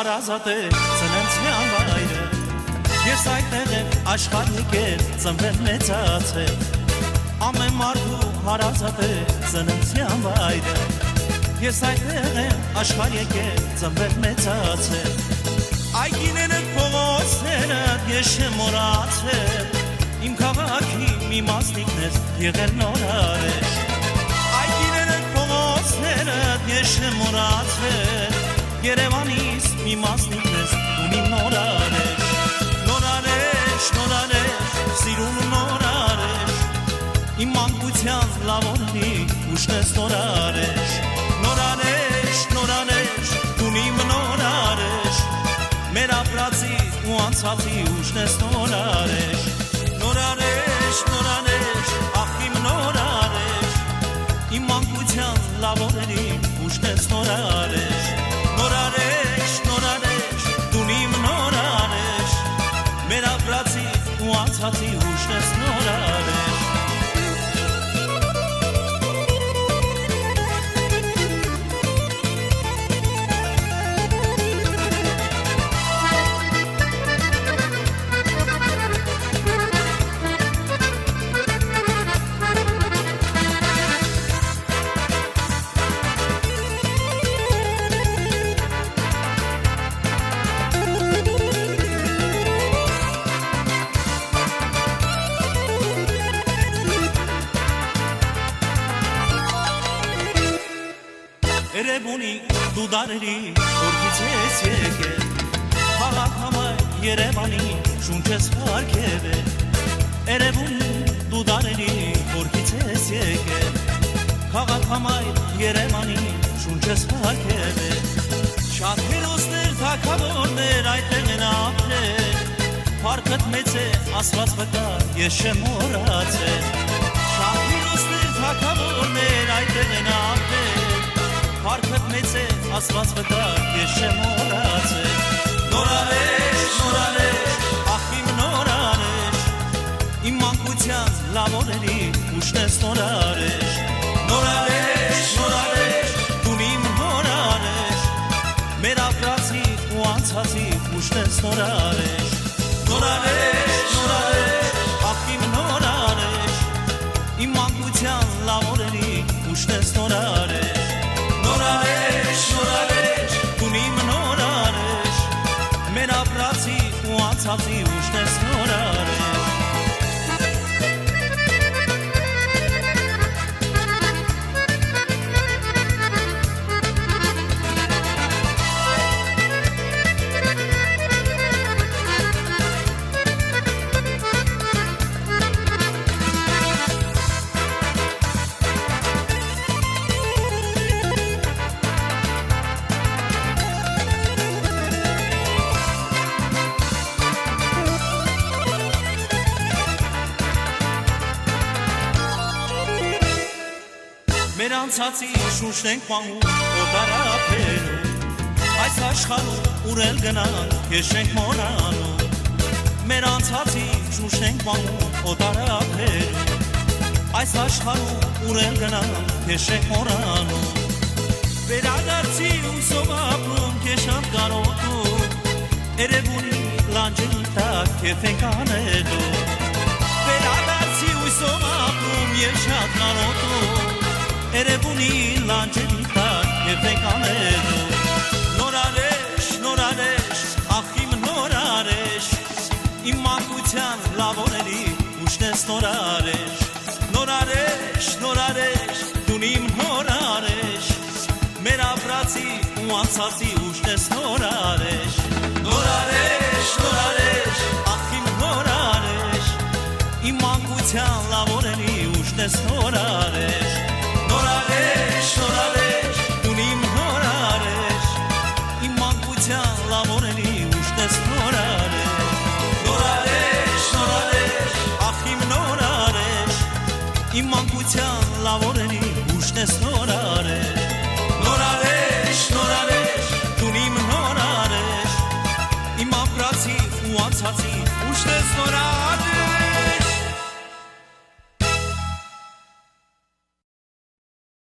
հարազատ է ծննդյան վայրը, ես այդտեղ եմ աշխարհ եկել, ծնվել մեծացել, ամեն մարդու հարազատ է ծննդյան վայրը, ես այդտեղ եմ աշխարհ եկել, ծնվել մեծացել, այգիները փողոցները ես չեմ մոռացել, իմ քաղաքի մի մասնիկն ես եղել նորարեշ, այգիները փողոցները ես չեմ մոռացել, Երևանից մի մասնիկն ես ու իմ նորարեշ, նորարեշ, նորարեշ, սիրուն նորարեշ, իմ մանկության լավորնի ուշն ես նորարեշ, նորարեշ, նորարեշ, դու իմ նորարեշ, մեր ապրածի ու անցածի ուշն ես նորարեշ, նորարեշ, նորարեշ, ախ իմ նորարեշ, իմ մանկության լավորնի ուշն ես նորարեշ, նորարեշ, նորարեշ, դու իմ նորարեշ, մեր ապրածի ու անցածի ուշն ես նորարեշ, Երևունի դու դարերի որքից ես եկել, քաղաք համայ Երևանի շունչ ես պարգևել, Երևունի դու դարերի որքից ես եկել, քաղաք համայ Երևանի շունչ ես պարգևել, շատ հերոսներ թագավորներ այդտեղ են ապրել, փառքդ մեծ է Աստված վկա ես չեմ մոռացել, շատ հերոսներ թագավորներ այդտեղ են ապրել, Փառքդ մեծ է Աստված վկա ես չեմ մոռացել, նորարեշ, նորարեշ, ախ իմ նորարեշ, իմ մանկության լավորերի ուշն ես նորարեշ, նորարեշ, նորարեշ, դու իմ նորարեշ, մեր ապրածի ու անցածի ուշն ես նորարեշ, նորարեշ, նորարեշ, ախ իմ նորարեշ, իմ մանկության լավորերի ուշն ես նորարեշ, Նորարեշ, նորարեշ, դու իմ նորարեշ, մեր ապրածի ու անցածի ուշն ես նորարեշ, Մեր անցածի շուշն ենք պահում օտարափերում, այս աշխարհում ուր էլ գնանք ես չենք մոռանում, մեր անցածի շուշն ենք պահում օտարափերում, այս աշխարհում ուր էլ գնանք ես չենք մոռանում, վերադարձի ուսով ապրում քեզ շատ կարոտում, Երևունի լանջի տակ քեֆ ենք անելու, վերադարձի ուսով ապրում ես շատ կարոտում, Երևունի լանջերի տակ քեֆ ենք անելու, նորարեշ, նորարեշ, ախ իմ նորարեշ, իմ մանկության լավորերի ուշն ես նորարեշ, նորարեշ, նորարեշ, դու իմ նորարեշ, մեր ապրածի ու անցածի ուշն ես նորարեշ, նորարեշ, նորարեշ, ախ իմ նորարեշ, իմ մանկության լավորերի ուշն ես նորարեշ, Նորարեշ, նորարեշ, դու իմ նորարեշ, իմ մանկության լավորերի ուշն ես նորարեշ, նորարեշ, նորարեշ, ախ իմ նորարեշ, իմ մանկության լավորերի ուշն ես նորարեշ, նորարեշ, նորարեշ